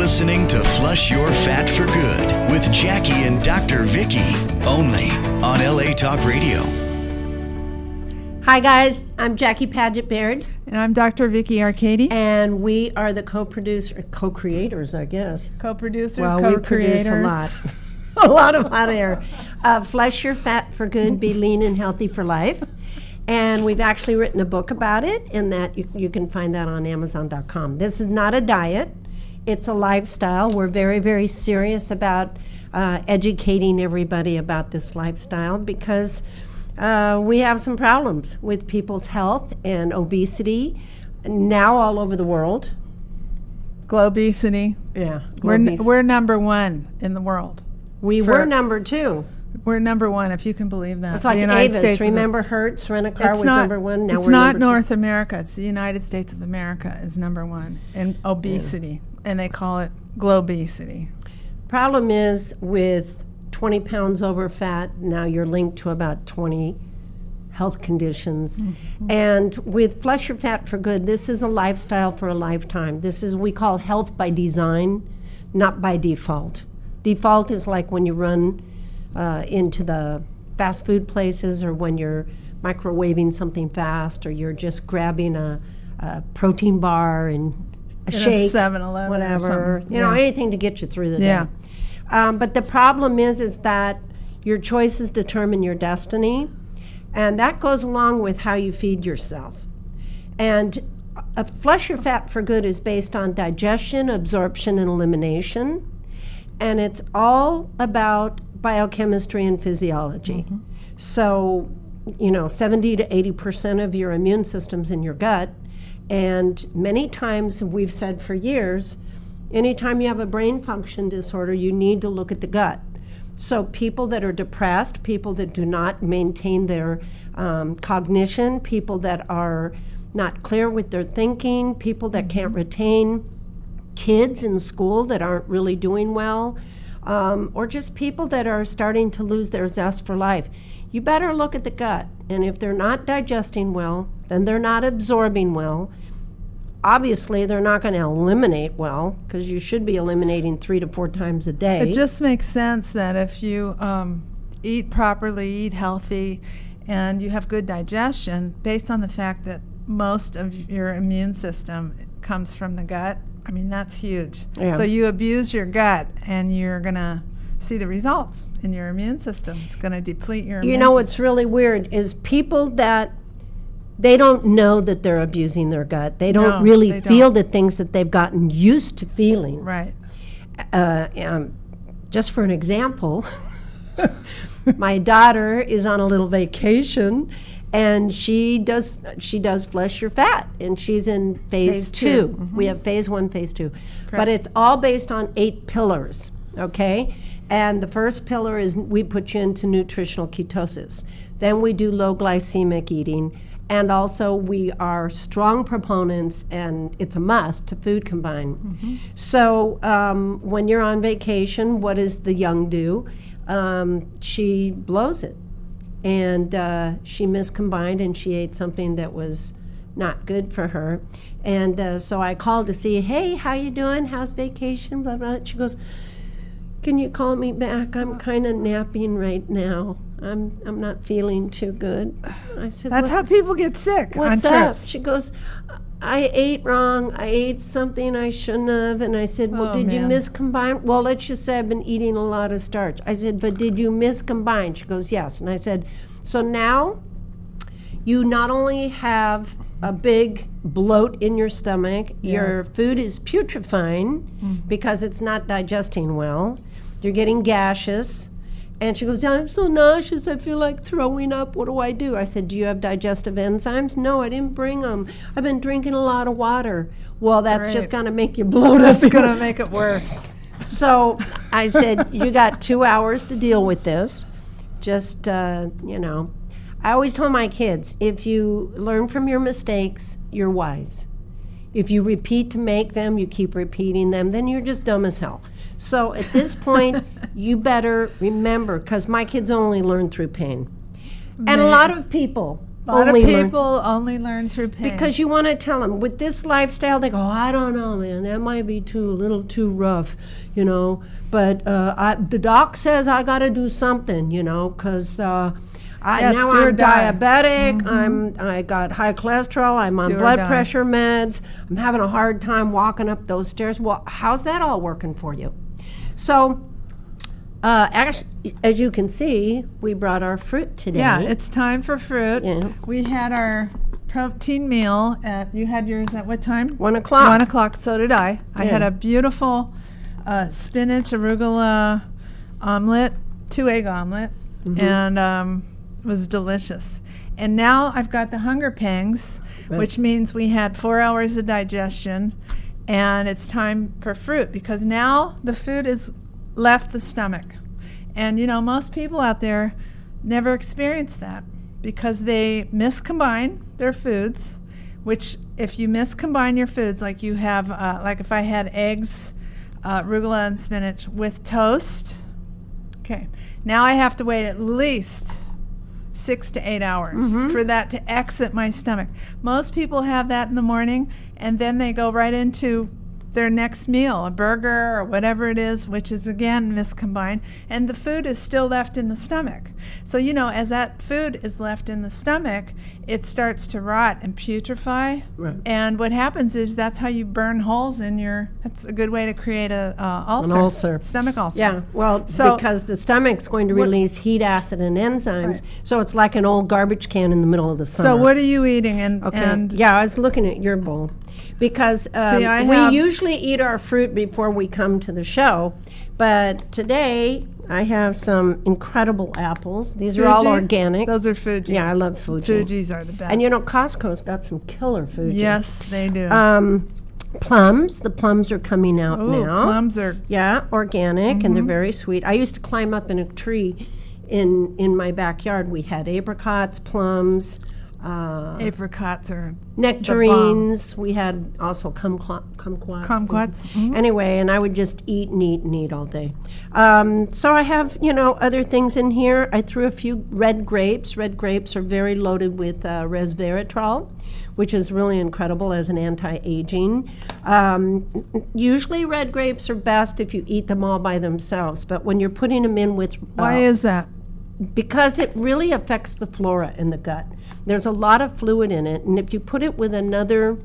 listening to Flush Your Fat for Good with Jackie and Dr. Vicky, only on LA Talk Radio. Hi guys, I'm Jackie Paget Baird. And I'm Dr. Vicky Arcady. And we are the co-creators, I guess. Co-producers, well, co-creators. We produce a lot. A lot of hot air. Flush Your Fat for Good, Be Lean and Healthy for Life. And we've actually written a book about it, and that you can find that on Amazon.com. This is not a diet. It's a lifestyle. We're very, very serious about educating everybody about this lifestyle because we have some problems with people's health and obesity now all over the world. Globesity. Yeah. We're number one in the world. We were number two. We're number one, if you can believe that. It's like Avis. Remember Hertz Rent-A-Car was number one? Now it's we're not number North America. It's the United States of America is number one in obesity, and they call it globesity. Problem is with 20 pounds over fat, now you're linked to about 20 health conditions. Mm-hmm. And with Flush Your Fat for Good, this is a lifestyle for a lifetime. This is we call health by design, not by default. Default is like when you run into the fast food places, or when you're microwaving something fast, or you're just grabbing a protein bar and a shake, 7-Eleven, whatever, anything to get you through the day. But the problem is that your choices determine your destiny, and that goes along with how you feed yourself. And Flush Your Fat for Good is based on digestion, absorption, and elimination, and it's all about biochemistry and physiology. Mm-hmm. So, 70 to 80% of your immune system's in your gut, and many times we've said for years, anytime you have a brain function disorder, you need to look at the gut. So people that are depressed, people that do not maintain their cognition, people that are not clear with their thinking, people that can't retain, kids in school that aren't really doing well, or just people that are starting to lose their zest for life. You better look at the gut. And if they're not digesting well, then they're not absorbing well. Obviously, they're not going to eliminate well, because you should be eliminating 3 to 4 times a day. It just makes sense that if you eat properly, eat healthy, and you have good digestion, based on the fact that most of your immune system comes from the gut, I mean, that's huge. Yeah. So you abuse your gut, and you're going to see the results in your immune system. It's going to deplete your immune system. What's really weird is people that they don't know that they're abusing their gut. They don't really feel the things that they've gotten used to feeling. Right. Just for an example, my daughter is on a little vacation, and she does Flush Your Fat, and she's in phase 2. Mm-hmm. We have phase 1, phase 2. Correct. But it's all based on 8 pillars, okay? And the first pillar is we put you into nutritional ketosis. Then we do low glycemic eating, and also we are strong proponents, and it's a must, to food combine. Mm-hmm. So when you're on vacation, what does the young do? She blows it. And she miscombined, and she ate something that was not good for her. And so I called to see, hey, how you doing? How's vacation? Blah, blah. She goes, can you call me back? I'm kind of napping right now. I'm not feeling too good. I said, that's how people get sick. What's on up? trips. She goes, I ate wrong. I ate something I shouldn't have. And I said, well, did you miscombine? Well, let's just say I've been eating a lot of starch. I said, but did you miscombine? She goes, yes. And I said, so now you not only have a big bloat in your stomach, your food is putrefying because it's not digesting well. You're getting gaseous. And she goes, I'm so nauseous, I feel like throwing up. What do I do? I said, do you have digestive enzymes? No, I didn't bring them. I've been drinking a lot of water. Well, that's just going to make you bloat up. That's going to make it worse. So I said, you got 2 hours to deal with this. Just, I always tell my kids, if you learn from your mistakes, you're wise. If you repeat to make them, you keep repeating them, then you're just dumb as hell. So at this point, you better remember, because my kids only learn through pain. And a lot of people A lot of Only learn- people only learn through pain. Because you want to tell them, with this lifestyle, they go, I don't know, man, that might be a little too rough, but the doc says I got to do something, because now I'm diabetic, I got high cholesterol, I'm on blood pressure meds, I'm having a hard time walking up those stairs. Well, how's that all working for you? So, as you can see, we brought our fruit today. Yeah, it's time for fruit. Yeah. We had our protein meal you had yours at what time? 1 o'clock. 1 o'clock, so did I. I Yeah. had a beautiful spinach arugula omelet, 2-egg omelet, and it was delicious. And now I've got the hunger pangs, which means we had 4 hours of digestion, and it's time for fruit because now the food is left the stomach. And most people out there never experience that because they miscombine their foods, which if you miscombine your foods, like you have, like if I had eggs, arugula and spinach with toast, okay, now I have to wait at least 6 to 8 hours for that to exit my stomach. Most people have that in the morning and then they go right into their next meal, a burger or whatever it is, which is again miscombined, and the food is still left in the stomach. So as that food is left in the stomach, it starts to rot and putrefy. Right. And what happens is that's how you burn holes in that's a good way to create an ulcer. Stomach ulcer. Yeah, well, because the stomach's going to release heat, acid, and enzymes, so it's like an old garbage can in the middle of the summer. So what are you eating? Yeah, I was looking at your bowl because we usually eat our fruit before we come to the show, but today I have some incredible apples. These are all organic. Those are Fuji. Yeah, I love Fuji. Fujis are the best. And Costco's got some killer Fuji. Yes, they do. Plums. The plums are coming out now. Plums are organic, and they're very sweet. I used to climb up in a tree in my backyard. We had apricots, plums. Apricots are nectarines. We had also kumquats. Kumquats. Anyway, and I would just eat and eat and eat all day. So I have, other things in here. I threw a few red grapes. Red grapes are very loaded with resveratrol, which is really incredible as an anti-aging. Usually red grapes are best if you eat them all by themselves, but when you're putting them in with... Why is that? Because it really affects the flora in the gut. There's a lot of fluid in it, and if you put it with another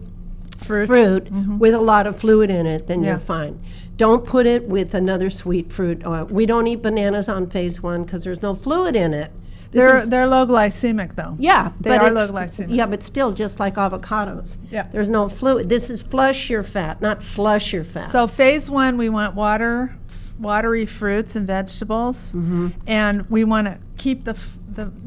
fruit with a lot of fluid in it, then you're fine. Don't put it with another sweet fruit. We don't eat bananas on phase 1 because there's no fluid in it. They're low glycemic, though. Yeah, they are low glycemic. Yeah, but still, just like avocados. Yeah, there's no fluid. This is flush your fat, not slush your fat. So phase 1, we want watery fruits and vegetables, and we want to keep the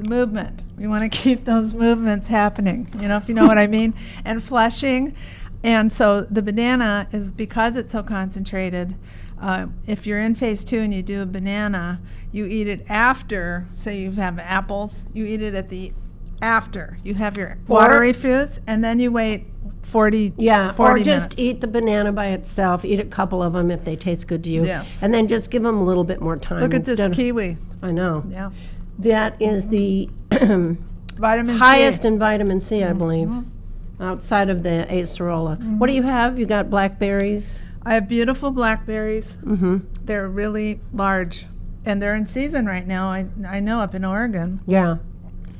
movement. We want to keep those movements happening, if you know what I mean, and flushing. And so the banana is, because it's so concentrated, if you're in phase 2 and you do a banana, you eat it after, say you have apples, you eat it after you have your watery fruits, and then you wait 40 or just minutes. Eat the banana by itself. Eat a couple of them if they taste good to you. Yes. And then just give them a little bit more time. Look at this kiwi. I know. Yeah. That is the vitamin highest C. in vitamin C, I believe, outside of the acerola. What do you have? You got blackberries? I have beautiful blackberries. They're really large, and they're in season right now. I know up in Oregon. Yeah.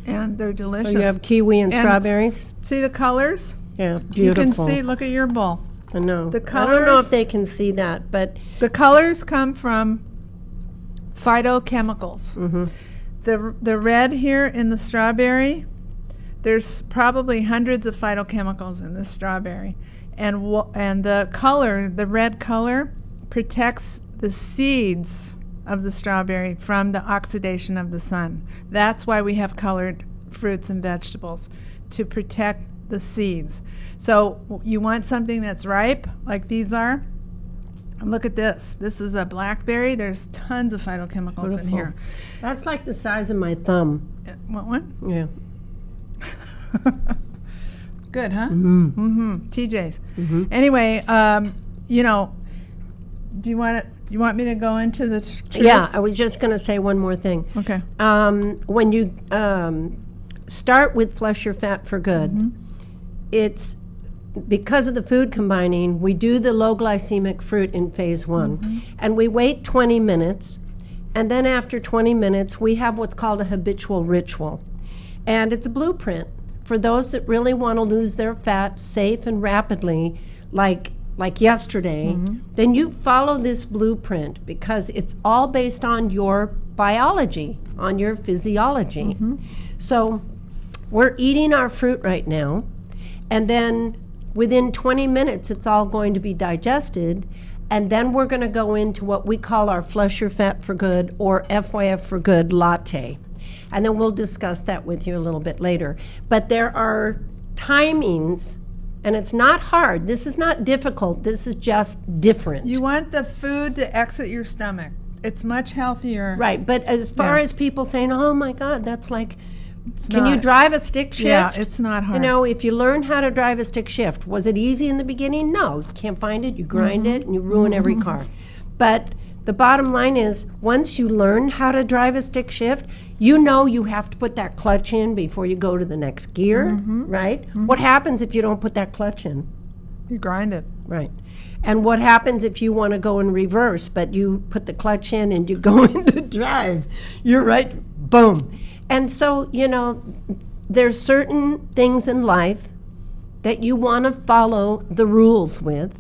And they're delicious. So you have kiwi and strawberries? See the colors? Yeah, beautiful. You can see, look at your bowl. I know. The colors, I don't know if they can see that, but... The colors come from phytochemicals. The red here in the strawberry, there's probably hundreds of phytochemicals in this strawberry. And the color, the red color, protects the seeds of the strawberry from the oxidation of the sun. That's why we have colored fruits and vegetables, to protect the seeds. So you want something that's ripe, like these are. And look at this. This is a blackberry. There's tons of phytochemicals in here. That's like the size of my thumb. What one? Yeah. Good, huh? TJ's. Anyway, do you want me to go into the truth? Yeah, I was just going to say one more thing. Okay. When you start with Flush Your Fat for Good. It's because of the food combining, we do the low glycemic fruit in phase 1. And we wait 20 minutes. And then after 20 minutes, we have what's called a habitual ritual. And it's a blueprint for those that really want to lose their fat safe and rapidly, like yesterday. Then you follow this blueprint because it's all based on your biology, on your physiology. So we're eating our fruit right now. And then within 20 minutes, it's all going to be digested. And then we're going to go into what we call our Flush Your Fat for Good or FYF for Good latte. And then we'll discuss that with you a little bit later. But there are timings, and it's not hard. This is not difficult. This is just different. You want the food to exit your stomach. It's much healthier. Right. But as far as people saying, oh, my God, that's like... Can you drive a stick shift? Yeah, it's not hard. You know, if you learn how to drive a stick shift, was it easy in the beginning? No, you can't find it, you grind it, and you ruin every car. But the bottom line is, once you learn how to drive a stick shift, you know you have to put that clutch in before you go to the next gear, right? What happens if you don't put that clutch in? You grind it. Right. And what happens if you want to go in reverse, but you put the clutch in and you go into drive? You're right, boom. And so, you know, there's certain things in life that you want to follow the rules with.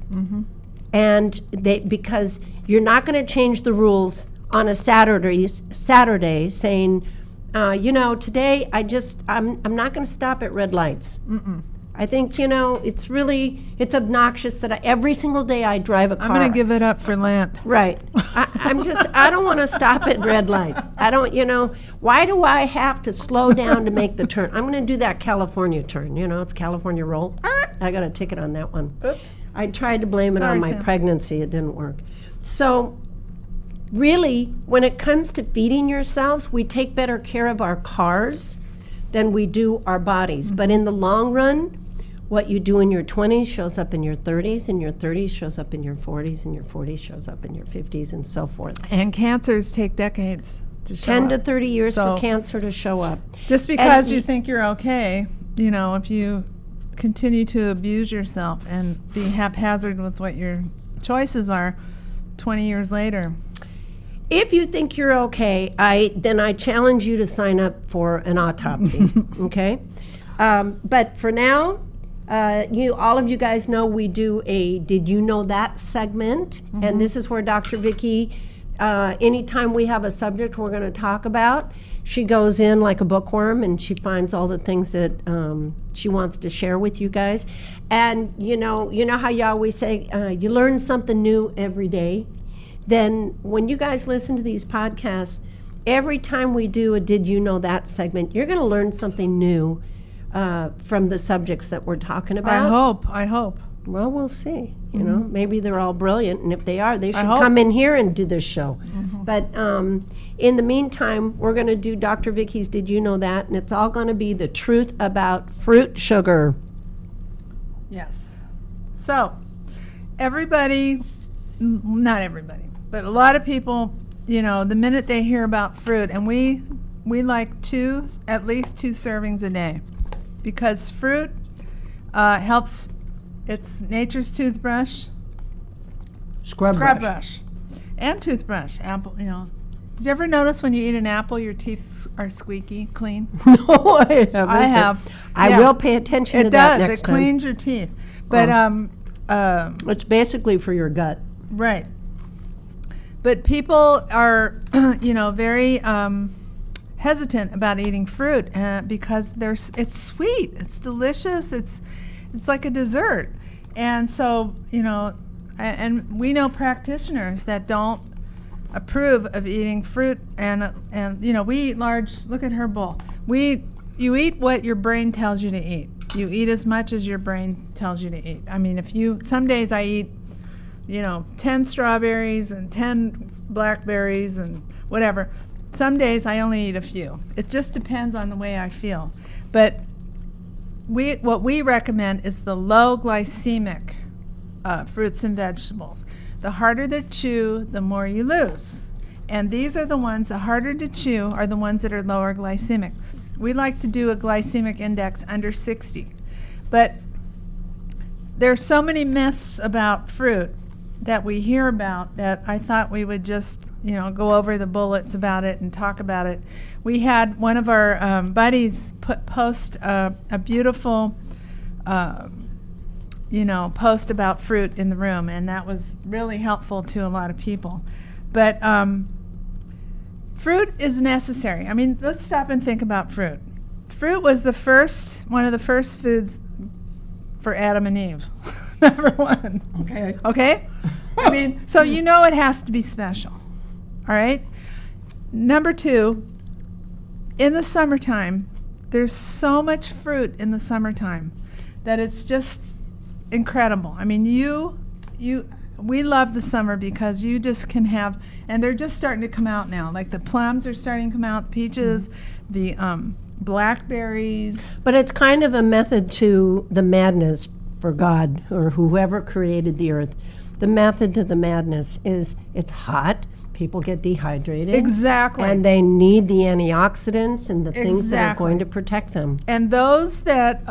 And because you're not going to change the rules on a Saturday saying, you know, today I'm not going to stop at red lights. I think, you know, it's obnoxious that every single day I drive a car. I'm going to give it up for Lent. Right. I don't want to stop at red lights. I don't, you know, why do I have to slow down to make the turn? I'm going to do that California turn. You know, it's California roll. I got a ticket on that one. Oops. I tried to blame it on my pregnancy. It didn't work. So really, when it comes to feeding yourselves, we take better care of our cars than we do our bodies. But in the long run, what you do in your 20s shows up in your 30s, and your 30s shows up in your 40s, and your 40s shows up in your 50s, and so forth. And cancers take decades to show 10 up. to 30 years for cancer to show up. Just because you think you're okay, you know, if you continue to abuse yourself and be haphazard with what your choices are 20 years later. If you think you're okay, then I challenge you to sign up for an autopsy, okay? But for now, all of you guys know we do a Did You Know That segment, and this is where Dr. Vicki, anytime we have a subject we're going to talk about, she goes in like a bookworm and she finds all the things that she wants to share with you guys. And you know how you always say you learn something new every day? Then when you guys listen to these podcasts, every time we do a Did You Know That segment, you're going to learn something new from the subjects that we're talking about. I hope. Well, we'll see. You know, maybe they're all brilliant, and if they are, they should come in here and do this show. But in the meantime, we're going to do Dr. Vicki's Did You Know That? And it's all going to be the truth about fruit sugar. Yes. So, everybody, not everybody, but a lot of people, you know, the minute they hear about fruit, and we like at least two servings a day, because fruit helps. It's nature's toothbrush, Scrub brush, and toothbrush. Apple, you know. Did you ever notice when you eat an apple, your teeth are squeaky clean? No, I haven't. I have. I will pay attention to that next time. It cleans your teeth. But it's basically for your gut. Right. But people are, you know, very hesitant about eating fruit because it's sweet, it's delicious, it's like a dessert. And so, you know, and we know practitioners that don't approve of eating fruit, and you know, we eat large. Look at her bowl. You eat what your brain tells you to eat. You eat as much as your brain tells you to eat. I mean, some days I eat, you know, 10 strawberries and 10 blackberries and whatever. Some days I only eat a few. It just depends on the way I feel. But what we recommend is the low glycemic fruits and vegetables. The harder to chew, the more you lose. And these are the harder to chew are the ones that are lower glycemic. We like to do a glycemic index under 60. But there's so many myths about fruit that we hear about that I thought we would just, go over the bullets about it and talk about it. We had one of our buddies post a beautiful, post about fruit in the room, and that was really helpful to a lot of people. But fruit is necessary. I mean, let's stop and think about fruit. Fruit was one of the first foods for Adam and Eve. Number one. Okay? I mean, so it has to be special. All right? Number two, in the summertime, there's so much fruit in the summertime that it's just incredible. I mean, we love the summer because you just can have, and they're just starting to come out now. Like the plums are starting to come out, peaches, the blackberries. But it's kind of a method to the madness for God or whoever created the earth. The method to the madness is it's hot, people get dehydrated. Exactly. And they need the antioxidants and the things that are going to protect them. And those that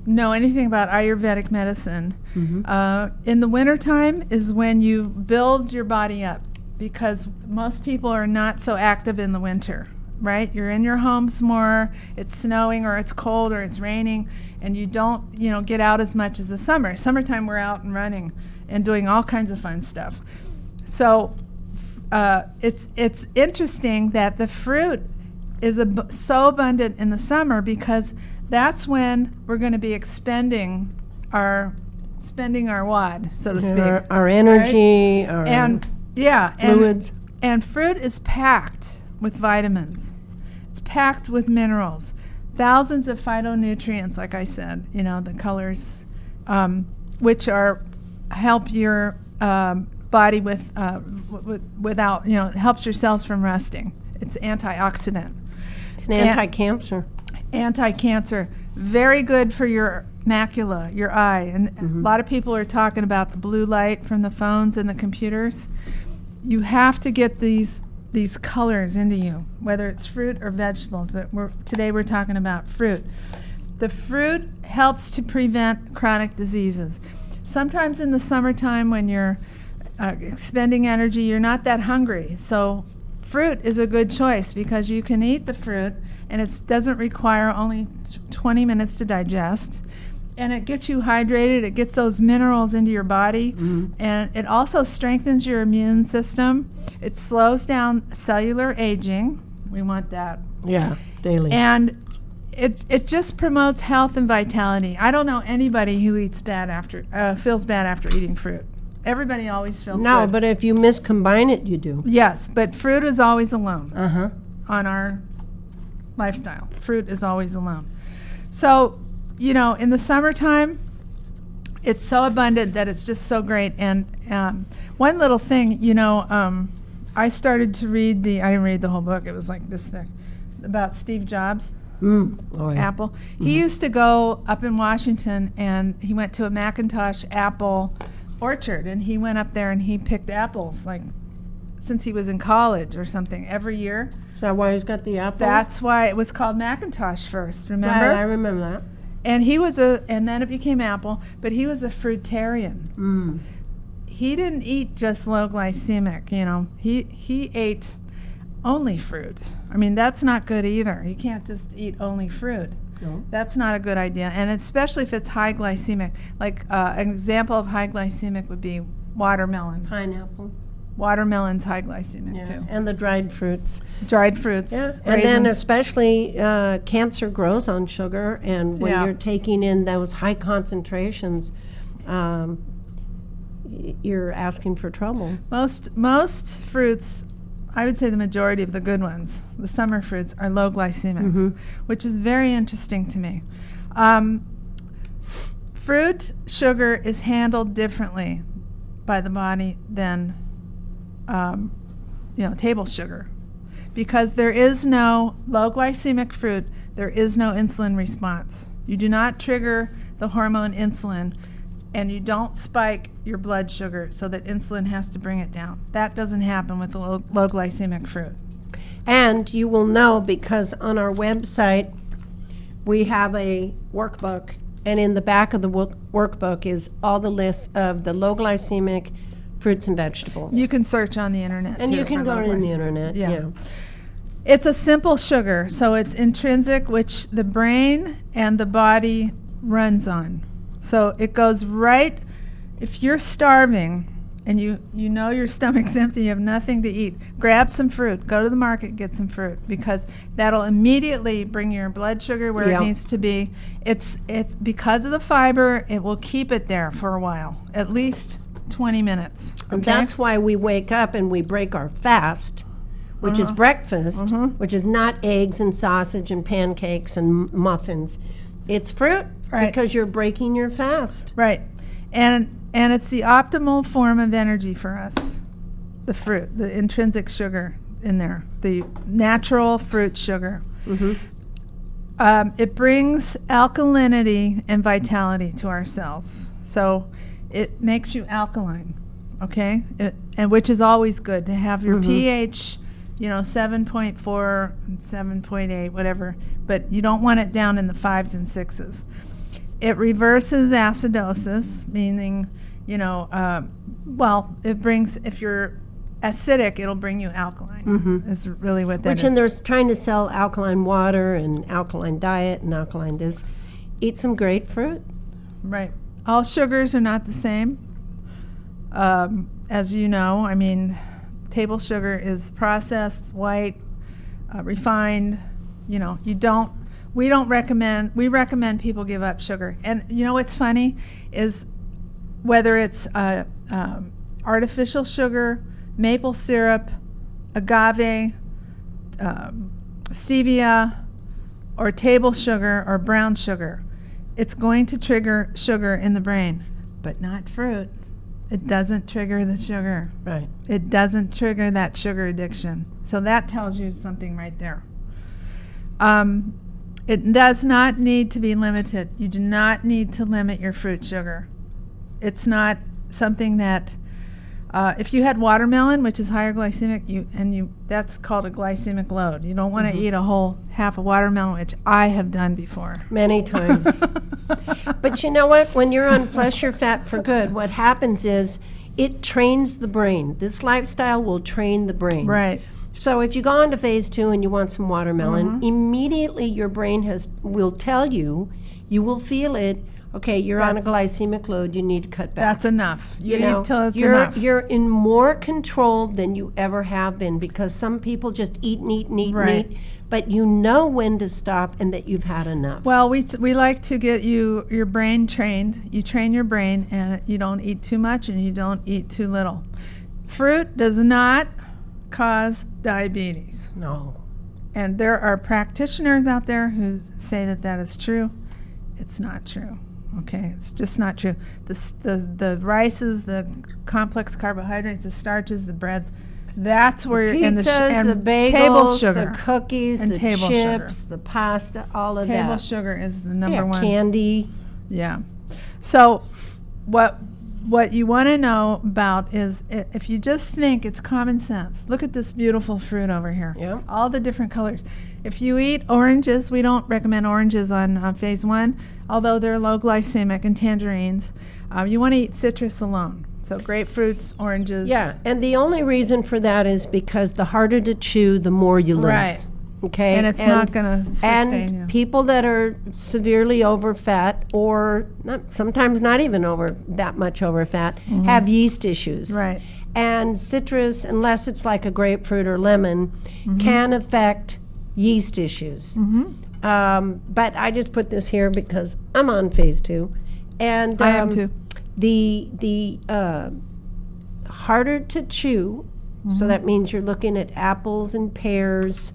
know anything about Ayurvedic medicine, in the wintertime is when you build your body up, because most people are not so active in the winter. Right? You're in your homes more, it's snowing or it's cold or it's raining, and you don't, get out as much as the summer. Summertime, we're out and running and doing all kinds of fun stuff. So it's interesting that the fruit is so abundant in the summer, because that's when we're going to be spending our wad, so to speak. Our energy, right? our fluids. And fruit is packed with vitamins. It's packed with minerals, thousands of phytonutrients, like I said, the colors, which help your body without, it helps your cells from rusting. It's antioxidant. And anti-cancer. Anti-cancer. Very good for your macula, your eye. And a lot of people are talking about the blue light from the phones and the computers. You have to get these colors into you, whether it's fruit or vegetables, but today we're talking about fruit. The fruit helps to prevent chronic diseases. Sometimes in the summertime when you're expending energy, you're not that hungry. So fruit is a good choice because you can eat the fruit and it doesn't require only 20 minutes to digest. And it gets you hydrated, it gets those minerals into your body, and it also strengthens your immune system. It slows down cellular aging. We want that. Yeah, daily. And it just promotes health and vitality. I don't know anybody who feels bad after eating fruit. Everybody always feels good. No, but if you miscombine it, you do. Yes, but fruit is always alone on our lifestyle. Fruit is always alone. So, in the summertime, it's so abundant that it's just so great. And one little thing, I started to read I didn't read the whole book, it was like this thick, about Steve Jobs, Apple. He used to go up in Washington, and he went to a Macintosh apple orchard, and he went up there and he picked apples, like, since he was in college or something, every year. Is that why he's got the apple? That's why it was called Macintosh first, remember? Right, I remember that. And and then it became Apple, but he was a fruitarian. He didn't eat just low glycemic, he ate only fruit. I mean, that's not good either. You can't just eat only fruit. No. That's not a good idea, and especially if it's high glycemic. Like an example of high glycemic would be watermelon. Pineapple. Watermelon's high glycemic too. And the dried fruits. Dried fruits. Yeah. And then especially cancer grows on sugar, and when you're taking in those high concentrations, you're asking for trouble. Most fruits, I would say the majority of the good ones, the summer fruits, are low glycemic, which is very interesting to me. Fruit sugar is handled differently by the body than table sugar, because there is no low glycemic fruit, there is no insulin response. You do not trigger the hormone insulin, and you don't spike your blood sugar so that insulin has to bring it down. That doesn't happen with the low glycemic fruit. And you will know because on our website we have a workbook, and in the back of the workbook is all the lists of the low glycemic fruits and vegetables. You can search on the internet. And too, you can for go low on the glycemic. internet. Yeah. It's a simple sugar, so it's intrinsic, which the brain and the body runs on. So it goes right, if you're starving and you know your stomach's empty, you have nothing to eat, grab some fruit, go to the market, get some fruit, because that'll immediately bring your blood sugar where it needs to be. It's because of the fiber, it will keep it there for a while, at least 20 minutes. And that's why we wake up and we break our fast, which is breakfast, which is not eggs and sausage and pancakes and muffins. It's fruit, because you're breaking your fast. Right. And it's the optimal form of energy for us, the fruit, the intrinsic sugar in there, the natural fruit sugar. It brings alkalinity and vitality to our cells. So it makes you alkaline, okay? And which is always good to have your pH, 7.4, 7.8, whatever, but you don't want it down in the 5s and 6s. It reverses acidosis, meaning, it brings, if you're acidic, it'll bring you alkaline. Is really what that is. And they're trying to sell alkaline water and alkaline diet and alkaline this. Eat some grapefruit. Right. All sugars are not the same. As you know, I mean, table sugar is processed, white, refined. We recommend people give up sugar. And what's funny is whether it's artificial sugar, maple syrup, agave, stevia, or table sugar or brown sugar, it's going to trigger sugar in the brain, but not fruit. It doesn't trigger the sugar. Right. It doesn't trigger that sugar addiction. So that tells you something right there. It does not need to be limited. You do not need to limit your fruit sugar. It's not something that, if you had watermelon, which is higher glycemic, that's called a glycemic load. You don't want to eat a whole half a watermelon, which I have done before. Many times. But you know what? When you're on Flesh Your Fat for Good, what happens is it trains the brain. This lifestyle will train the brain. Right. So if you go on to phase 2 and you want some watermelon, immediately your brain will tell you, you will feel it, okay, you're on a glycemic load, you need to cut back. That's enough. You eat till it's enough. You're in more control than you ever have been, because some people just eat and eat and eat and eat, but you know when to stop and that you've had enough. Well, we like to get your brain trained. You train your brain, and you don't eat too much and you don't eat too little. Fruit does not cause diabetes. No. And there are practitioners out there who say that is true. It's not true. Okay, it's just not true. The rices, the complex carbohydrates, the starches, the breads, that's where the pizzas, the bagels, table sugar, the cookies, and the table chips, sugar. the pasta, all of that. Table sugar is the number one. Candy. Yeah. So what you want to know about is, if you just think it's common sense, look at this beautiful fruit over here. Yeah. All the different colors. If you eat oranges, we don't recommend oranges on phase 1, although they're low glycemic, and tangerines. You want to eat citrus alone. So grapefruits, oranges. Yeah, and the only reason for that is because the harder to chew, the more you lose. Right. Okay, And it's not going to sustain you. And people that are severely over fat, or sometimes not even that much over fat, have yeast issues. Right. And citrus, unless it's like a grapefruit or lemon, can affect yeast issues. But I just put this here because I'm on phase 2, and I am too. The harder to chew, so that means you're looking at apples and pears.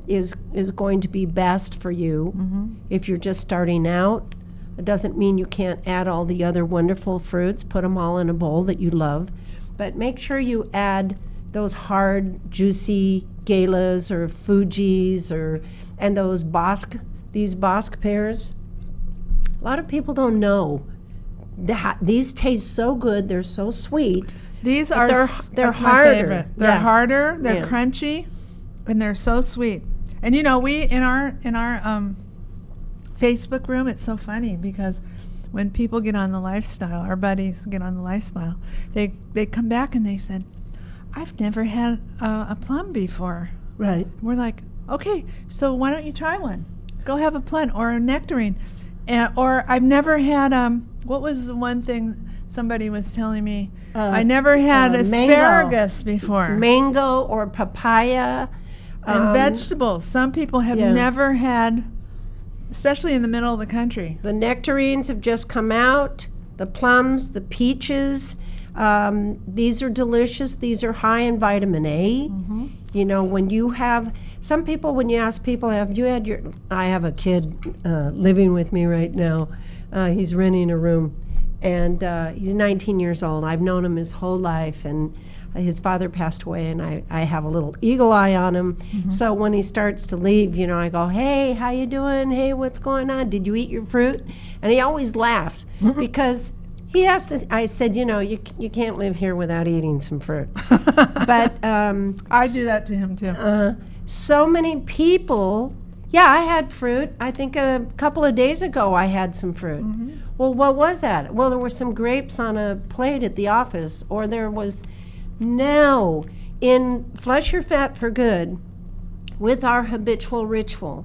Is going to be best for you if you're just starting out. It doesn't mean you can't add all the other wonderful fruits, put them all in a bowl that you love, but make sure you add those hard, juicy galas or Fujis and these Bosc pears. A lot of people don't know that these taste so good. They're so sweet. They're harder. My favorite. They're harder. They're Yeah. crunchy, and they're so sweet. And we in our Facebook room, it's so funny because when people get on the lifestyle, our buddies get on the lifestyle, they come back and they said, I've never had a plum before. Right. We're like, okay, so why don't you try one? Go have a plum or a nectarine. Or I've never had, what was the one thing somebody was telling me? I never had asparagus before. Mango or papaya. And vegetables. Some people have yeah. never had, especially in the middle of the country. The nectarines have just come out, the plums, the peaches. These are delicious. These are high in vitamin A. Mm-hmm. You know, when you have, some people, when you ask people, have you had your, I have a kid living with me right now. He's renting a room, and he's 19 years old. I've known him his whole life, and his father passed away, and I have a little eagle eye on him. Mm-hmm. So when he starts to leave, you know, I go, hey, how you doing? Hey, what's going on? Did you eat your fruit? And he always laughs because he has to. I said, you know, you can't live here without eating some fruit. But I do that to him too. So many people. Yeah, I had fruit. I think a couple of days ago I had some fruit. Mm-hmm. Well, what was that? Well, there were some grapes on a plate at the office, or there was. No, in Flush Your Fat for Good, with our habitual ritual,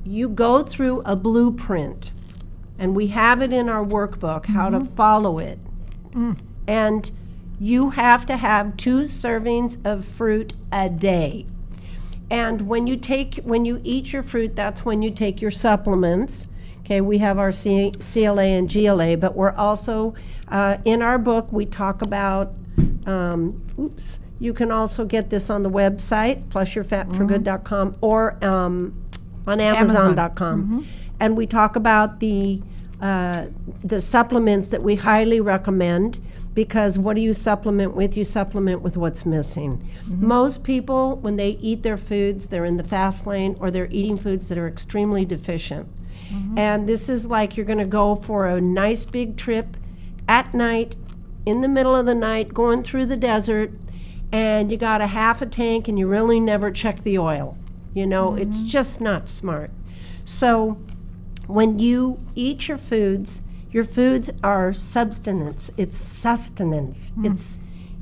you go through a blueprint, and we have it in our workbook, how to follow it. And you have to have 2 servings of fruit a day. And when you eat your fruit, that's when you take your supplements. Okay, we have our CLA and GLA, but we're also, in our book, we talk about you can also get this on the website, flushyourfatforgood.com, or on Amazon.com. And we talk about the supplements that we highly recommend, because what do you supplement with? You supplement with what's missing. Most people, when they eat their foods, they're in the fast lane, or they're eating foods that are extremely deficient. And this is like you're going to go for a nice big trip at night, in the middle of the night, going through the desert, and you got a half a tank and you really never check the oil. You know, it's just not smart. So when you eat your foods are substance. It's sustenance.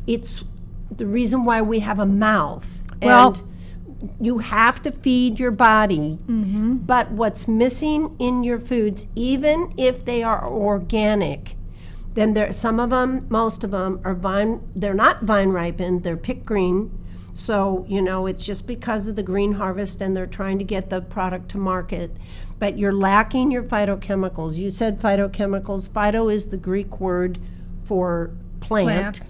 It's the reason why we have a mouth. Well, and you have to feed your body. But what's missing in your foods, even if they are organic, then some of them, most of them are they're not vine ripened, they're picked green. So, you know, it's just because of the green harvest and they're trying to get the product to market. But you're lacking your phytochemicals. You said phytochemicals. Phyto is the Greek word for plant.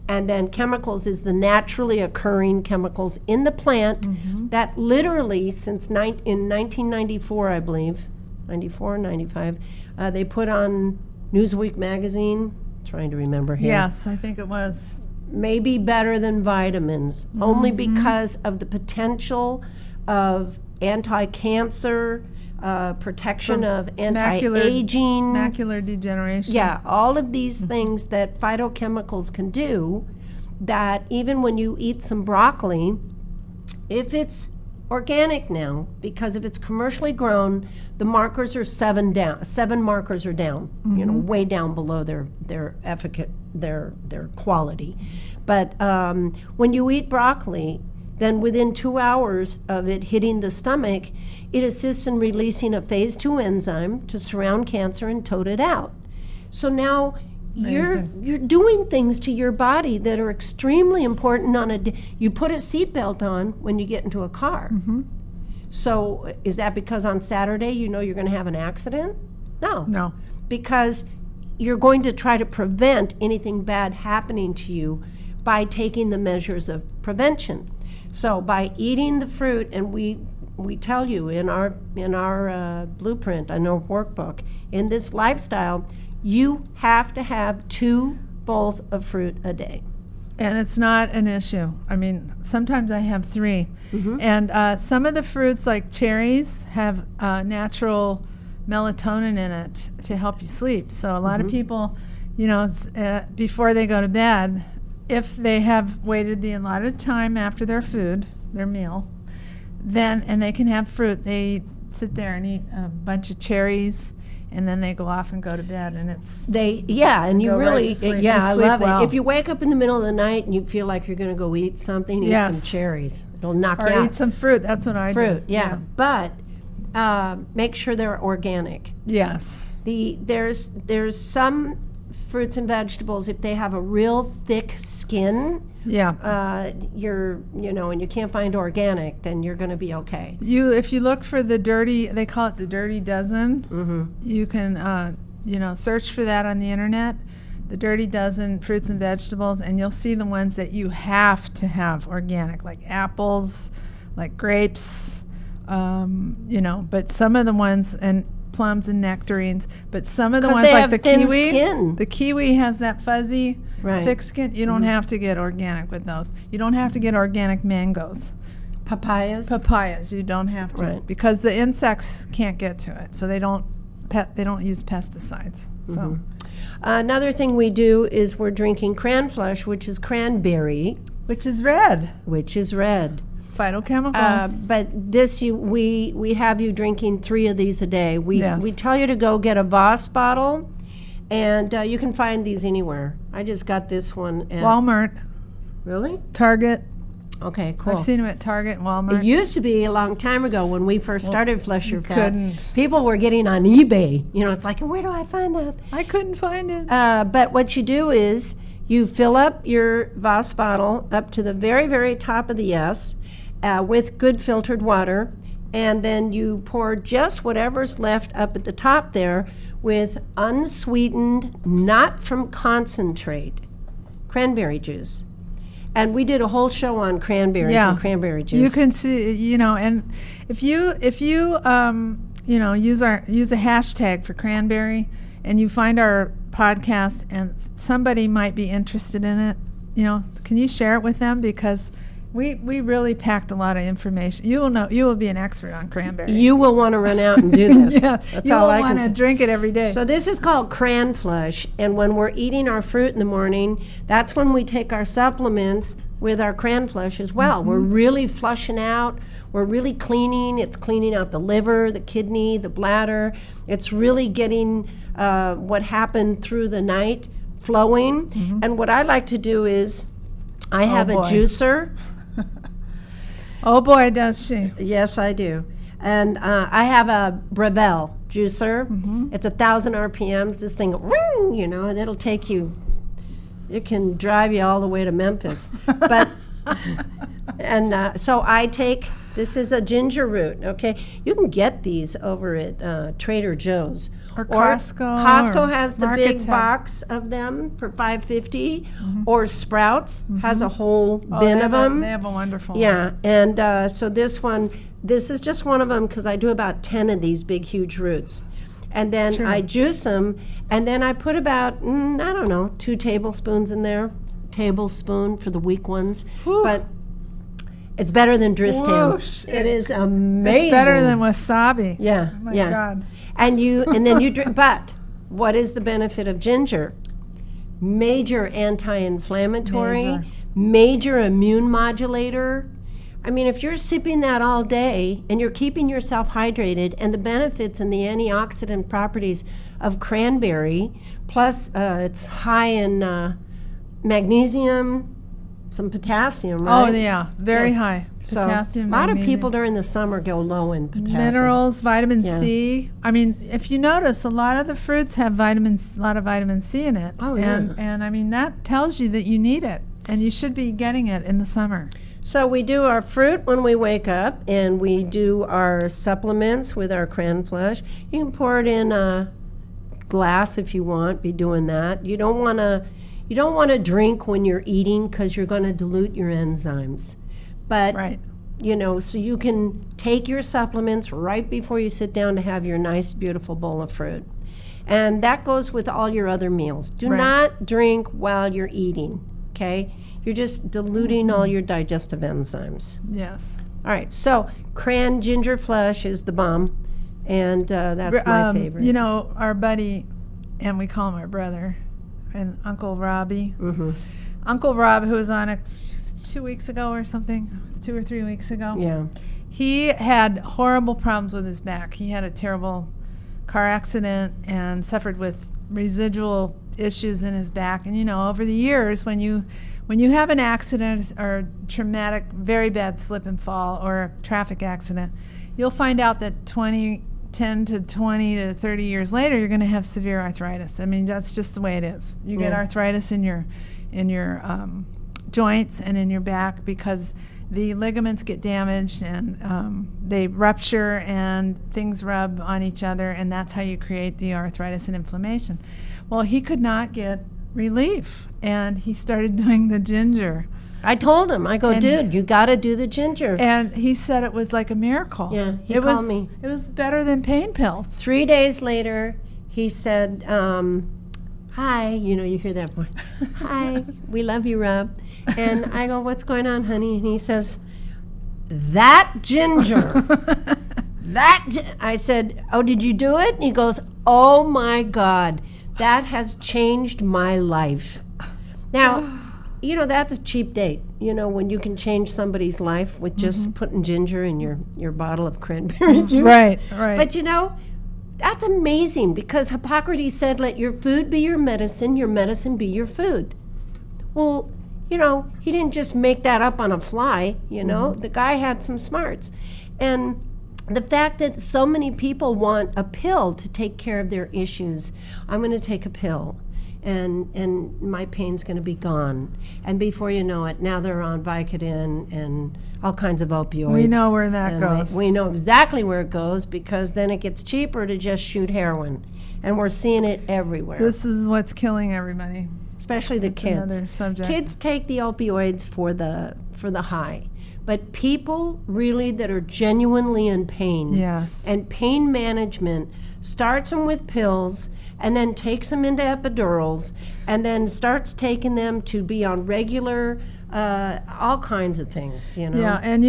And then chemicals is the naturally occurring chemicals in the plant that literally since in 1994, I believe, 94, 95, they put on Newsweek magazine, trying to remember here. Yes, I think it was. Maybe better than vitamins, only because of the potential of anti-cancer, protection of anti-aging. Macular degeneration. Yeah, all of these things that phytochemicals can do, that even when you eat some broccoli, if it's organic now, because if it's commercially grown, the markers are 7 markers are down, you know, way down below their quality. But when you eat broccoli, then within 2 hours of it hitting the stomach, it assists in releasing a phase 2 enzyme to surround cancer and tote it out. So now you're doing things to your body that are extremely important. You put a seatbelt on when you get into a car. So is that because on Saturday you know you're going to have an accident? No. Because you're going to try to prevent anything bad happening to you by taking the measures of prevention. So by eating the fruit, and we tell you in our blueprint, in our workbook, in this lifestyle, you have to have 2 bowls of fruit a day. And it's not an issue. I mean, sometimes I have 3. And some of the fruits, like cherries, have natural melatonin in it to help you sleep. So a lot of people, you know, before they go to bed, if they have waited the allotted time after their food, their meal, then, and they can have fruit, they sit there and eat a bunch of cherries, and then they go off and go to bed, and and you go right really, to sleep. yeah, You I sleep love well. it. If you wake up in the middle of the night and you feel like you're going to go eat something, eat some cherries. It'll knock you or out. eat some fruit. That's what I do. Fruit, yeah. But make sure they're organic. Yes. There's some fruits and vegetables, if they have a real thick skin, Yeah. and you can't find organic, then you're going to be okay. If you look for the dirty, they call it the dirty dozen. Mm-hmm. You can search for that on the internet, the dirty dozen fruits and vegetables, and you'll see the ones that you have to have organic, like apples, like grapes, but some of the ones, and plums and nectarines, but some of the 'Cause ones they like have the thin kiwi, skin. the kiwi has that fuzzy, Right. thick skin. You don't have to get organic with those. You don't have to get organic mangoes. Papayas. Papayas, you don't have to, Right. because the insects can't get to it, so they don't use pesticides. So Another thing we do is we're drinking cranflush, which is cranberry, which is red phytochemicals. but this we have you drinking 3 of these a day. We tell you to go get a Voss bottle, and you can find these anywhere. I just got this one at Walmart, Really? Target. Okay, cool. I've seen them at Target and Walmart. It used to be a long time ago when we first started Flush Your Fat. couldn't. People were getting on eBay. It's like, where do I find that? I couldn't find it. But what you do is you fill up your Voss bottle up to the very, very top of the S with good filtered water, and then you pour just whatever's left up at the top there with unsweetened, not from concentrate, cranberry juice. And we did a whole show on cranberries and cranberry juice. You can see, and if you use a hashtag for cranberry, and you find our podcast, and somebody might be interested in it, can you share it with them, because we really packed a lot of information. You will be an expert on cranberry. You will want to run out and do this. Yeah, That's you all will I can want to say. drink it every day. So this is called Cran Flush, and when we're eating our fruit in the morning, that's when we take our supplements with our Cran Flush as well. We're really flushing out. We're really cleaning. It's cleaning out the liver, the kidney, the bladder. It's really getting what happened through the night flowing. And what I like to do is I have a juicer. Oh boy, does she. Yes, I do. And I have a Breville juicer. It's 1,000 RPMs. This thing, ring, and it'll take you, it can drive you all the way to Memphis. But, so I take, this is a ginger root, okay? You can get these over at Trader Joe's. Or Costco. Costco has the Markets big have- box of them for $5.50, or Sprouts has a whole bin of them. They have a wonderful one. Yeah, and so this is just one of them, because I do about 10 of these big, huge roots. And then I juice them, and then I put about, 2 tablespoons in there. Tablespoon for the weak ones. Whew. But it's better than Dristan. Whoosh. It is amazing. It's better than wasabi. Yeah, Oh my yeah. God. And then you drink, but what is the benefit of ginger? Major anti-inflammatory, major immune modulator. I mean, if you're sipping that all day and you're keeping yourself hydrated, and the benefits and the antioxidant properties of cranberry, plus it's high in magnesium, some potassium, right? Oh yeah, very Yeah. high. So Potassium, a lot of magnesium. people during the summer go low in potassium. Minerals, vitamin Yeah. C. I mean, if you notice, a lot of the fruits have a lot of vitamin C in it. Oh, yeah. And I mean, that tells you that you need it, and you should be getting it in the summer. So we do our fruit when we wake up, and we do our supplements with our Cran Flush. You can pour it in a glass if you want. Be doing that. You don't want to drink when you're eating, because you're going to dilute your enzymes. But Right. so you can take your supplements right before you sit down to have your nice, beautiful bowl of fruit. And that goes with all your other meals. Do Right. not drink while you're eating, okay? You're just diluting all your digestive enzymes. Yes. All right, so Cran Ginger Flush is the bomb, and that's my favorite. Our buddy, and we call him our brother, and Uncle Robbie. Uncle Rob, who was on 2 weeks ago or something, 2 or 3 weeks ago. Yeah. he had horrible problems with his back. He had a terrible car accident and suffered with residual issues in his back. And over the years, when you have an accident or traumatic, very bad slip and fall or a traffic accident, you'll find out that 10 to 20 to 30 years later, you're going to have severe arthritis. I mean, that's just the way it is. You get arthritis in your joints and in your back because the ligaments get damaged and they rupture and things rub on each other, and that's how you create the arthritis and inflammation. Well, he could not get relief, and he started doing the ginger. I told him, dude, you got to do the ginger. And he said it was like a miracle. Yeah, he called me. It was better than pain pills. 3 days later, he said, hi, you hear that voice. Hi, we love you, Rob. And I go, what's going on, honey? And he says, that ginger. I said, oh, did you do it? And he goes, oh my God, that has changed my life. Now, that's a cheap date, when you can change somebody's life with just putting ginger in your bottle of cranberry juice. Right. But that's amazing, because Hippocrates said, let your food be your medicine be your food. Well, he didn't just make that up on a fly, The guy had some smarts. And the fact that so many people want a pill to take care of their issues, I'm going to take a pill. And my pain's going to be gone. And before you know it, now they're on Vicodin and all kinds of opioids. We know where that goes. We know exactly where it goes, because then it gets cheaper to just shoot heroin. And we're seeing it everywhere. This is what's killing everybody. Especially the kids. Another subject. Kids take the opioids for the high. But people really that are genuinely in pain, yes, and pain management starts them with pills and then takes them into epidurals and then starts taking them to be on regular, all kinds of things, Yeah, and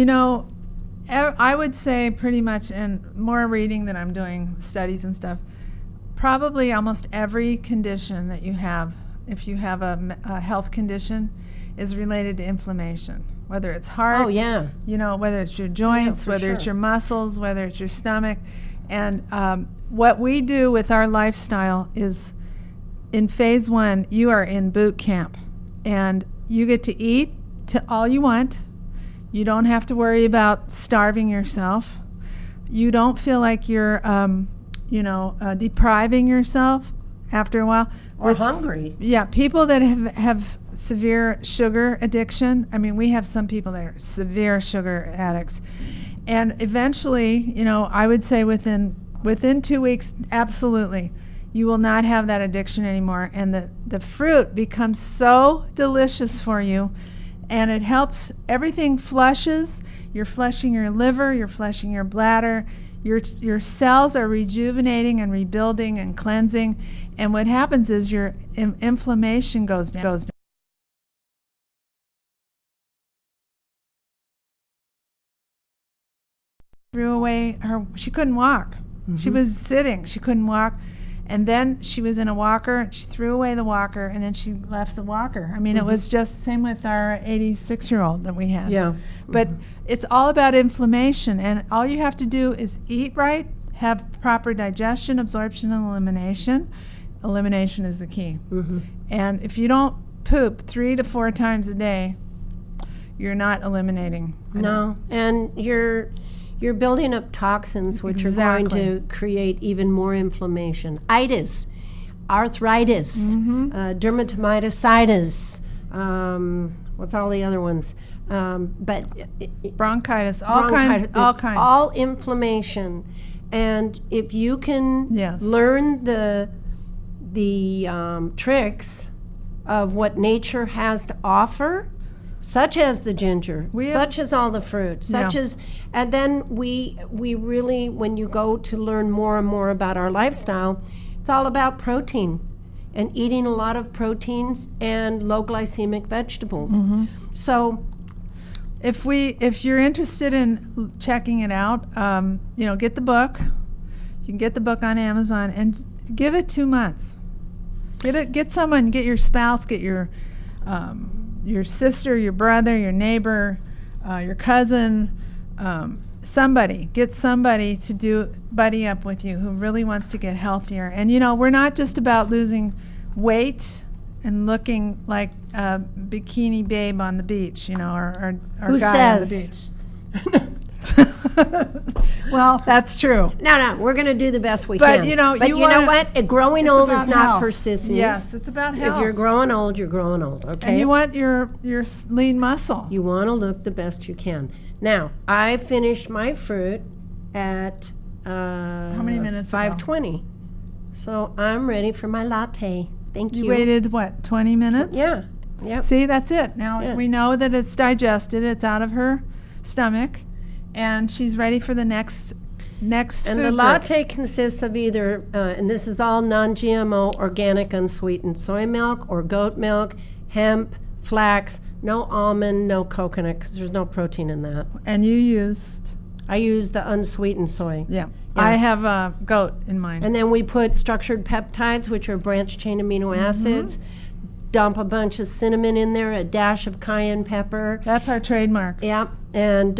I would say pretty much, and more reading than I'm doing, studies and stuff, probably almost every condition that you have, if you have a health condition, is related to inflammation. Whether it's heart, whether it's your joints, whether it's your muscles, whether it's your stomach. And what we do with our lifestyle is, in phase 1, you are in boot camp, and you get to eat to all you want. You don't have to worry about starving yourself. You don't feel like you're, depriving yourself after a while. Or hungry. Yeah, people that have severe sugar addiction. I mean, we have some people that are severe sugar addicts. And eventually, I would say within 2 weeks, absolutely, you will not have that addiction anymore. And the fruit becomes so delicious for you, and it helps, everything flushes. You're flushing your liver, you're flushing your bladder, your cells are rejuvenating and rebuilding and cleansing. And what happens is your inflammation goes down. Threw away she couldn't walk. She was sitting, she couldn't walk. And then she was in a walker, she threw away the walker, and then she left the walker. I mean, it was just the same with our 86-year-old that we had. Yeah. But it's all about inflammation, and all you have to do is eat right, have proper digestion, absorption, and elimination. Elimination is the key. And if you don't poop 3 to 4 times a day, you're not eliminating. No, and you're building up toxins, which are going to create even more inflammation. Itis, arthritis, dermatomyositis, what's all the other ones? But bronchitis, all kinds. All inflammation. And if you can learn the tricks of what nature has to offer, such as the ginger, such as all the fruit, and then we really, when you go to learn more and more about our lifestyle, it's all about protein and eating a lot of proteins and low glycemic vegetables. So if you're interested in checking it out, get the book. You can get the book on Amazon and give it 2 months. Get someone, get your spouse, get your sister, your brother, your neighbor, your cousin, get somebody to buddy up with you who really wants to get healthier. And we're not just about losing weight and looking like a bikini babe on the beach, or Who guy says? on the beach. Well, that's true. No, we're going to do the best we But, can. you know, but you you know wanna- what? Growing it's old is about not health. for sissies. Yes, it's about health. If you're growing old, you're growing old, okay? And you want your lean muscle. You want to look the best you can. Now, I finished my fruit at How many minutes ago? 5:20. So I'm ready for my latte. Thank you. You waited, what, 20 minutes? Yeah. Yep. See, that's it. Now Yeah. we know that it's digested, it's out of her stomach, and she's ready for the next And food the break. latte consists of either, and this is all non-GMO, organic, unsweetened soy milk or goat milk, hemp, flax, no almond, no coconut, because there's no protein in that. And you used, I use the unsweetened soy. yeah. Yeah. I have goat in mine. And then we put structured peptides, which are branched chain amino acids. Dump a bunch of cinnamon in there, a dash of cayenne pepper. That's our trademark. Yeah, and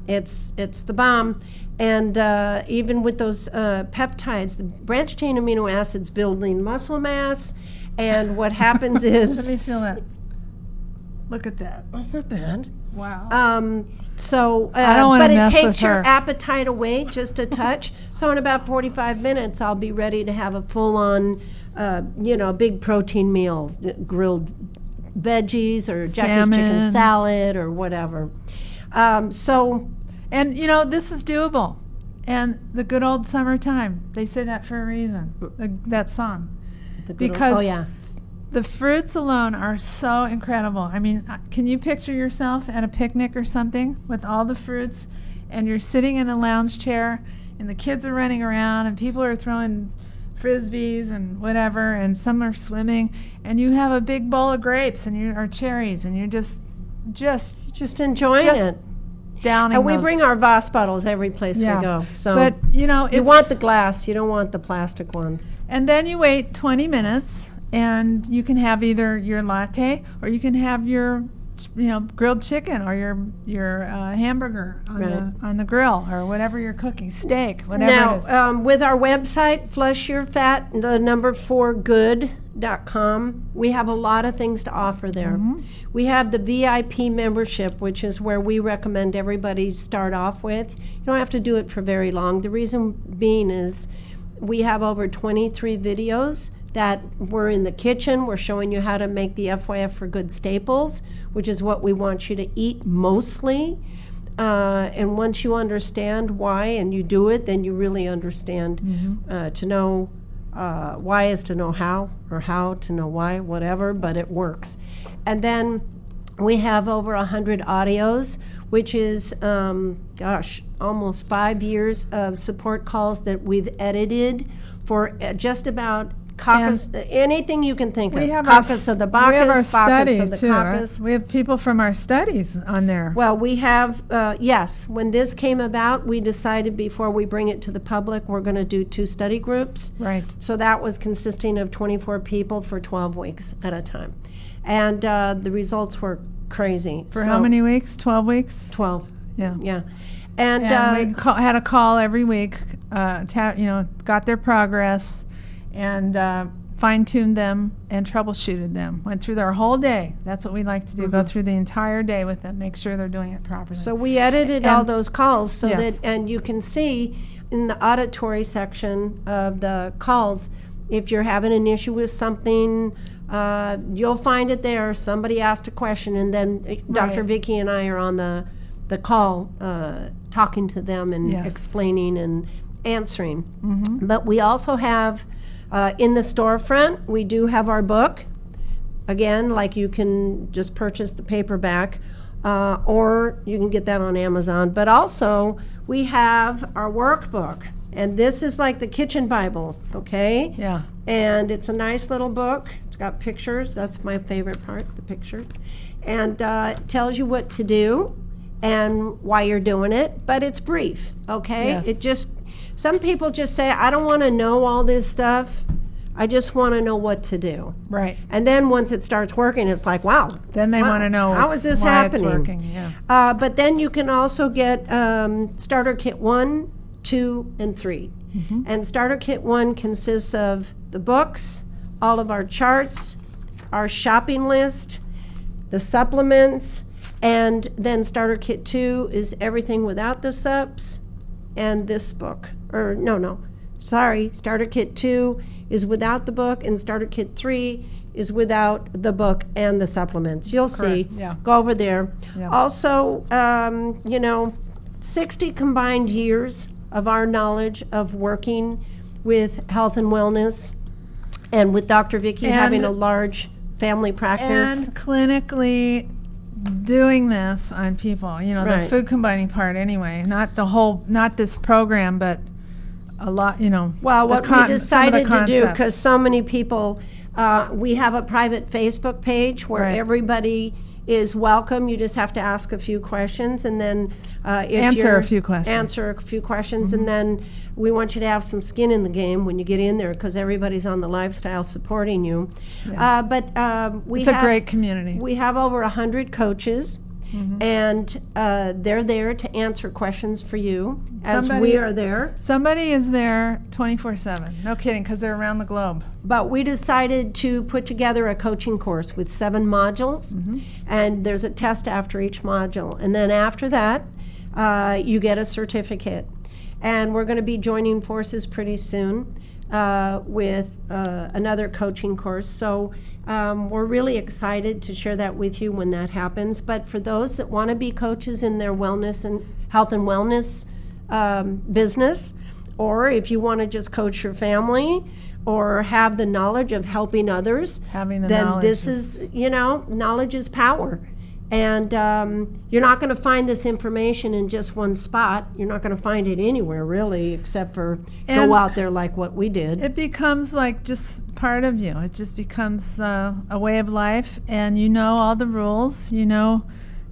it's the bomb. And even with those peptides, the branched chain amino acids building muscle mass. And what happens Let is, me feel that. Look at that. that's not bad. Wow. I don't wanna but it mess takes with your her. appetite away just a touch. So in about 45 minutes, I'll be ready to have a full-on, big protein meal, grilled veggies or Jackie's chicken Salmon. salad or whatever. And this is doable. And the good old summertime. They say that for a reason. That song. Because oh yeah, the fruits alone are so incredible. I mean, can you picture yourself at a picnic or something with all the fruits, and you're sitting in a lounge chair, and the kids are running around, and people are throwing frisbees and whatever, and some are swimming, and you have a big bowl of grapes or cherries, and you're just enjoying it. downing And we those. bring our Voss bottles every place Yeah. we go. So, But you it's, want the glass, you don't want the plastic ones. and then you wait 20 minutes, and you can have either your latte or you can have your grilled chicken or your hamburger on the grill or whatever you're cooking, steak, whatever it is. Now, with our website, flushyourfat4good.com, we have a lot of things to offer there. Mm-hmm. We have the VIP membership, which is where we recommend everybody start off with. You don't have to do it for very long. The reason being is we have over 23 videos that we're in the kitchen. We're showing you how to make the FYF for Good staples, which is what we want you to eat mostly. And once you understand why and you do it, then you really understand. To know why is to know how, or how to know why, whatever, but it works. And then we have over 100 audios, which is, almost 5 years of support calls that we've edited for just about caucus, anything you can think of. We have Caucus of the Bacchus, we have our Bacchus studies of the too, right? Caucus. We have people from our studies on there. Well, we have, yes, when this came about, we decided before we bring it to the public, we're going to do 2 study groups. Right. So that was consisting of 24 people for 12 weeks at a time. And the results were crazy. For how many weeks? 12 weeks? 12, Yeah. yeah. And, And we had a call every week, got their progress, and fine-tuned them and troubleshooted them. Went through their whole day. That's what we like to do, go through the entire day with them, make sure they're doing it properly. so we edited all And- those calls so Yes. and you can see in the auditory section of the calls, if you're having an issue with something, you'll find it there. Somebody asked a question, and then Dr. Right. Vicki and I are on the call talking to them and Yes. explaining and answering. But we also have, in the storefront, we do have our book. Again, like you can just purchase the paperback, or you can get that on Amazon. But also, we have our workbook. And this is like the kitchen Bible, okay? Yeah. And it's a nice little book. It's got pictures. That's my favorite part, the picture. And it tells you what to do and why you're doing it. But it's brief, okay? Yes. Some people just say, I don't want to know all this stuff. I just want to know what to do. Right. And then once it starts working, it's like, wow. Then they want to know how is this why happening? It's working. Yeah. But then you can also get Starter Kit 1, 2, and 3. And Starter Kit 1 consists of the books, all of our charts, our shopping list, the supplements, and then Starter Kit 2 is everything without the subs and this book. Or Starter Kit 2 is without the book, and Starter Kit 3 is without the book and the supplements. You'll see. Yeah. Go over there. Yeah. Also, 60 combined years of our knowledge of working with health and wellness, and with Dr. Vicki having a large family practice. And clinically doing this on people, Right. the food combining part anyway, not this program, but a lot, Well, what we decided to do, because concepts. so many people, we have a private Facebook page where Right. everybody is welcome. You just have to ask a few questions, and then Answer a few questions. and then we want you to have some skin in the game when you get in there, because everybody's on the lifestyle supporting you. Yeah. It's a great community. We have over 100 coaches. And they're there to answer questions for you, as we are there. Somebody is there 24/7. No kidding, because they're around the globe. But we decided to put together a coaching course with 7 modules, and there's a test after each module. And then after that, you get a certificate. And we're going to be joining forces pretty soon with another coaching course. So we're really excited to share that with you when that happens. But for those that want to be coaches in their wellness and health and wellness business, or if you want to just coach your family or have the knowledge of helping others, Having the then knowledge this is, knowledge is power. And you're not going to find this information in just one spot. You're not going to find it anywhere, really, except for And go out there like what we did. It becomes like just part of you. It just becomes a way of life, and you know all the rules. You know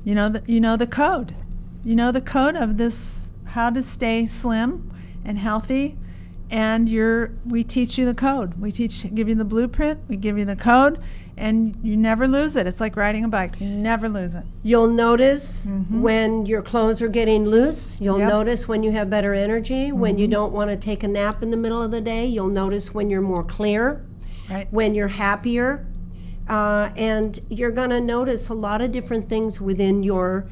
the code. You know the code of this, how to stay slim and healthy. And we teach you the code. Give you the blueprint. We give you the code, and you never lose it. It's like riding a bike. You never lose it. You'll notice when your clothes are getting loose. You'll Yep. notice when you have better energy, when you don't want to take a nap in the middle of the day. You'll notice when you're more clear, Right. when you're happier. And you're going to notice a lot of different things within your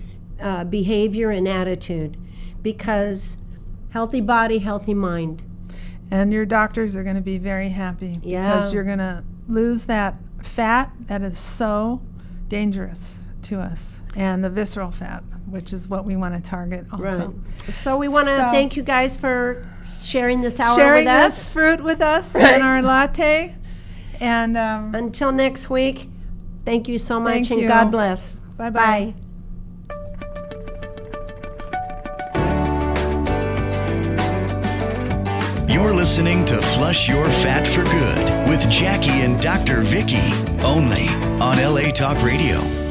behavior and attitude, because healthy body, healthy mind. And your doctors are going to be very happy because you're going to lose that fat that is so dangerous to us, and the visceral fat, which is what we want to target also. Right. So we want to thank you guys for sharing this hour Sharing with this us. fruit with us Right. and our latte. And Until next week, thank you so much, Thank and you. God bless. Bye-bye. Bye. You're listening to Flush Your Fat for Good with Jackie and Dr. Vicky, only on LA Talk Radio.